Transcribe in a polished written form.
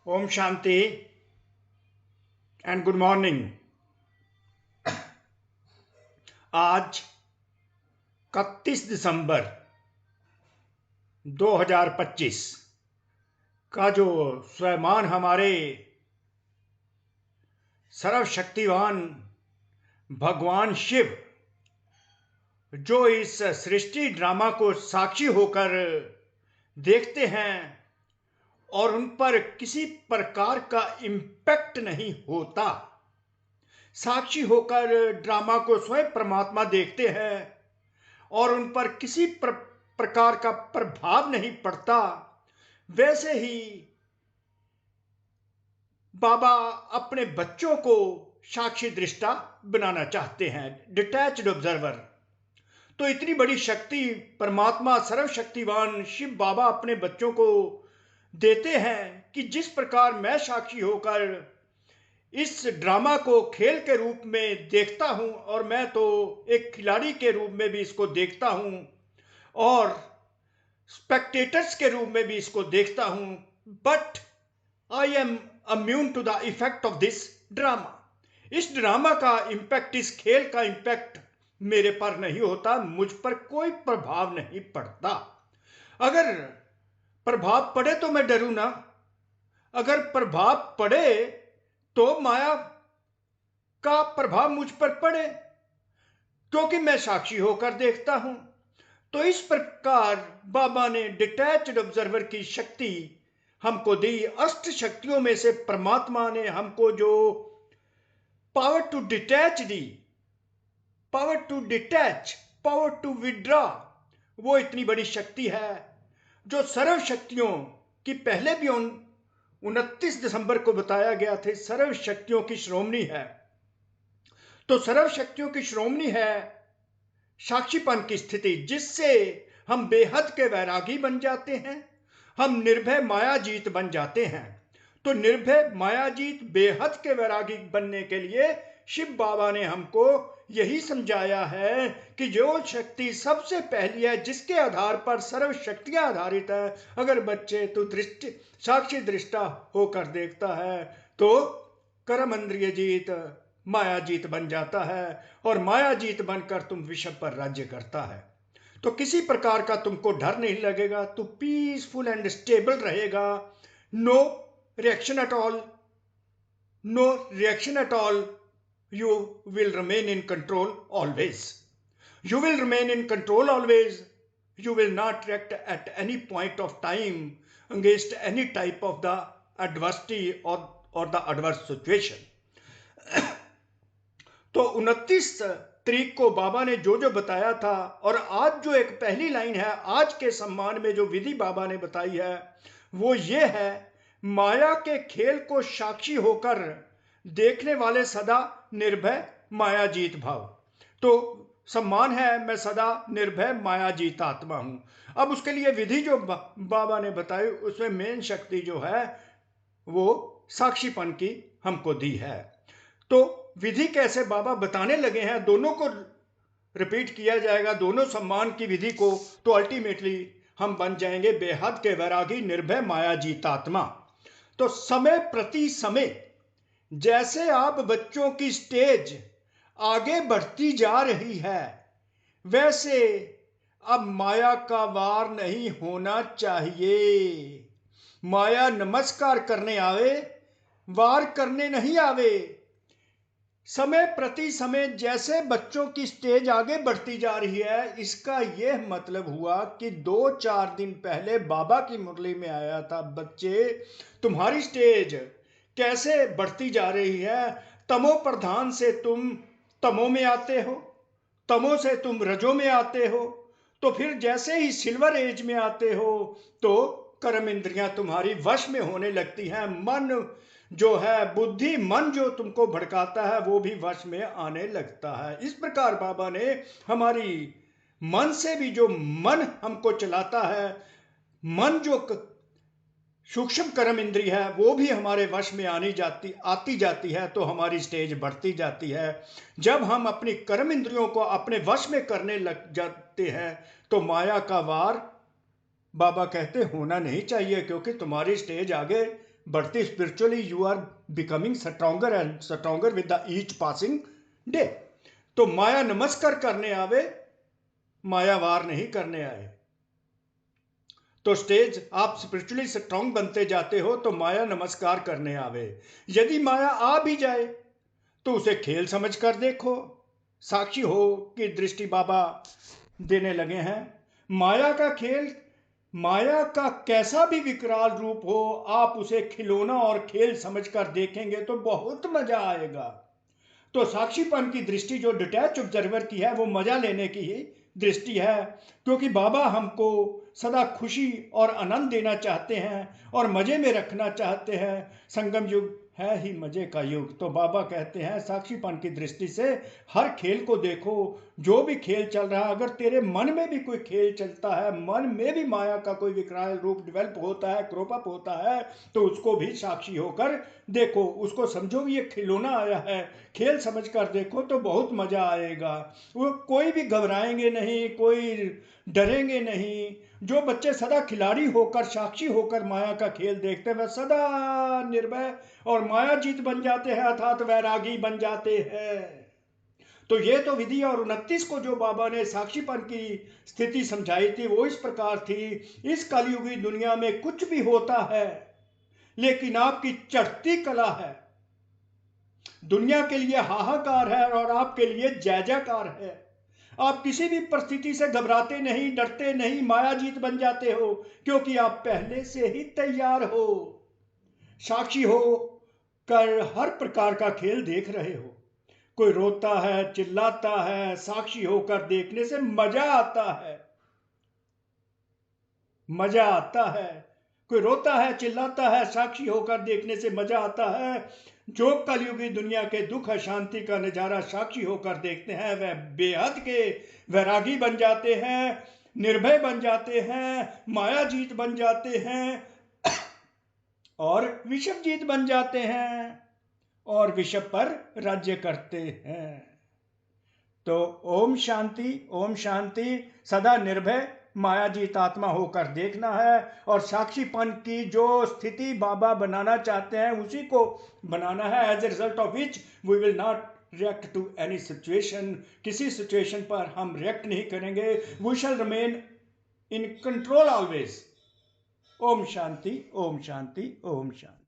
ओम शांति and good morning. आज 31 दिसंबर 2025 का जो स्वयं हमारे सर्वशक्तिवान भगवान शिव जो इस सृष्टि ड्रामा को साक्षी होकर देखते हैं और उन पर किसी प्रकार का इम्पैक्ट नहीं होता, साक्षी होकर ड्रामा को स्वयं परमात्मा देखते हैं और उन पर किसी प्रकार का प्रभाव नहीं पड़ता, वैसे ही बाबा अपने बच्चों को साक्षी दृष्टा बनाना चाहते हैं, डिटैच्ड ऑब्जर्वर। तो इतनी बड़ी शक्ति परमात्मा सर्वशक्तिवान शिव बाबा अपने बच्चों को देते हैं कि जिस प्रकार मैं साक्षी होकर इस ड्रामा को खेल के रूप में देखता हूं और मैं तो एक खिलाड़ी के रूप में भी इसको देखता हूं और स्पेक्टेटर्स के रूप में भी इसको देखता हूं, but I am immune to the effect of this drama. इस ड्रामा का इंपैक्ट, इस खेल का इंपैक्ट मेरे पर नहीं होता, मुझ पर कोई प्रभाव नहीं पड़ता। अगर प्रभाव पड़े तो मैं डरूं ना, अगर प्रभाव पड़े तो माया का प्रभाव मुझ पर पड़े, क्योंकि मैं साक्षी होकर देखता हूं। तो इस प्रकार बाबा ने डिटैच्ड ऑब्जर्वर की शक्ति हमको दी। अष्ट शक्तियों में से परमात्मा ने हमको जो पावर टू डिटैच दी, power to detach, power to withdraw, वो इतनी बड़ी शक्ति है जो सर्व शक्तियों की पहले भी 29 दिसंबर को बताया गया था, सर्व शक्तियों की श्रोमणी है। तो सर्व शक्तियों की श्रोमणी है साक्षीपन की स्थिति, जिससे हम बेहद के वैरागी बन जाते हैं, हम निर्भय मायाजीत बन जाते हैं। तो निर्भय मायाजीत बेहद के वैरागी बनने के लिए शिव बाबा ने हमको यही समझाया है कि जो शक्ति सबसे पहली है, जिसके आधार पर सर्व शक्तियां आधारित है, अगर बच्चे तो दृष्टि साक्षी दृष्टा होकर देखता है तो कर्म इंद्रिय जीत मायाजीत बन जाता है और मायाजीत बनकर तुम विश्व पर राज्य करता है। तो किसी प्रकार का तुमको डर नहीं लगेगा, तू पीसफुल एंड स्टेबल रहेगा। No reaction at all, no reaction at all, you will remain in control always. You will remain in control always. You will not react at any point of time against any type of the adversity or the adverse situation. तो 29 तारीख को बाबा ने जो जो बताया था, और आज जो एक पहली लाइन है आज के सम्मान में जो विधि बाबा ने बताई है वो ये है, माया के खेल को साक्षी होकर देखने वाले सदा निर्भय मायाजीत भाव। तो सम्मान है, मैं सदा निर्भय मायाजीत आत्मा हूं। अब उसके लिए विधि जो बाबा ने बताई उसमें मेन शक्ति जो है वो साक्षीपन की हमको दी है। तो विधि कैसे बाबा बताने लगे हैं, दोनों को रिपीट किया जाएगा, दोनों सम्मान की विधि को, तो अल्टीमेटली हम बन जाएंगे बेहद के वैरागी निर्भय मायाजीत आत्मा। तो समय प्रति समय जैसे आप बच्चों की स्टेज आगे बढ़ती जा रही है, वैसे अब माया का वार नहीं होना चाहिए। माया नमस्कार करने आवे, वार करने नहीं आवे। समय प्रति समय जैसे बच्चों की स्टेज आगे बढ़ती जा रही है, इसका यह मतलब हुआ कि 2-4 दिन पहले बाबा की मुरली में आया था, बच्चे तुम्हारी स्टेज कैसे बढ़ती जा रही है। तमो प्रधान से तुम तमो में आते हो, तमो से तुम रजो में आते हो, तो फिर जैसे ही सिल्वर एज में आते हो तो कर्म इंद्रियां तुम्हारी वश में होने लगती हैं। मन जो है, बुद्धि मन जो तुमको भड़काता है वो भी वश में आने लगता है। इस प्रकार बाबा ने हमारी मन से भी, जो मन हमको चलाता है, मन जो सूक्ष्म कर्म इंद्रिय है वो भी हमारे वश में आती जाती है, तो हमारी स्टेज बढ़ती जाती है। जब हम अपनी कर्म इंद्रियों को अपने वश में करने लग जाते हैं तो माया का वार बाबा कहते होना नहीं चाहिए, क्योंकि तुम्हारी स्टेज आगे बढ़ते spiritually you are becoming stronger and stronger with the each passing day. तो माया नमस्कार करने आवे, माया वार नहीं करने आए। तो स्टेज आप स्पिरिचुअली स्ट्रांग बनते जाते हो तो माया नमस्कार करने आवे। यदि माया आ भी जाए तो उसे खेल समझ कर देखो। साक्षी हो कि दृष्टि बाबा देने लगे हैं। माया का खेल, माया का कैसा भी विकराल रूप हो, आप उसे खिलौना और खेल समझकर देखेंगे तो बहुत मजा आएगा। तो साक्षीपन की दृष्टि जो डिटैच ऑब्जर्वर की है वो मजा लेने की ही दृष्टि है, क्योंकि बाबा हमको सदा खुशी और आनंद देना चाहते हैं और मजे में रखना चाहते हैं। संगम युग है ही मजे का युग। तो बाबा कहते हैं साक्षीपन की दृष्टि से हर खेल को देखो। जो भी खेल चल रहा है, अगर तेरे मन में भी कोई खेल चलता है, मन में भी माया का कोई विकराल रूप डेवलप होता है, क्रॉप अप होता है, तो उसको भी साक्षी होकर देखो। उसको समझो ये खिलौना आया है, खेल समझकर देखो तो बहुत मजा आएगा। वो कोई भी घबराएंगे नहीं, कोई डरेंगे नहीं। जो बच्चे सदा खिलाड़ी होकर, साक्षी होकर माया का खेल देखते हैं, वह सदा निर्भय और मायाजीत बन जाते हैं, अर्थात वैरागी बन जाते हैं। तो ये तो विधि और 29 को जो बाबा ने साक्षीपन की स्थिति समझाई थी वो इस प्रकार थी। इस कलयुगी दुनिया में कुछ भी होता है, लेकिन आपकी चढ़ती कला है, दुनिया के लिए हाहाकार है और आपके लिए जय जयकार है। आप किसी भी परिस्थिति से घबराते नहीं, डरते नहीं, मायाजीत बन जाते हो, क्योंकि आप पहले से ही तैयार हो। साक्षी हो कर हर प्रकार का खेल देख रहे हो। कोई रोता है, चिल्लाता है, साक्षी होकर देखने से मजा आता है, मजा आता है। कोई रोता है, चिल्लाता है, साक्षी होकर देखने से मजा आता है। जो कलयुगी दुनिया के दुख अशांति का नजारा साक्षी होकर देखते हैं, वह बेहद के वैरागी बन जाते हैं, निर्भय बन जाते हैं, मायाजीत बन जाते हैं और विषमजीत बन जाते हैं और विषय पर राज्य करते हैं। तो ओम शांति, ओम शांति। सदा निर्भय मायाजीत आत्मा होकर देखना है और साक्षीपन की जो स्थिति बाबा बनाना चाहते हैं उसी को बनाना है। As a result of which we will not react to any situation. किसी सिचुएशन पर हम रिएक्ट नहीं करेंगे। We shall remain in control always. ओम शांति, ओम शांति, ओम शांति।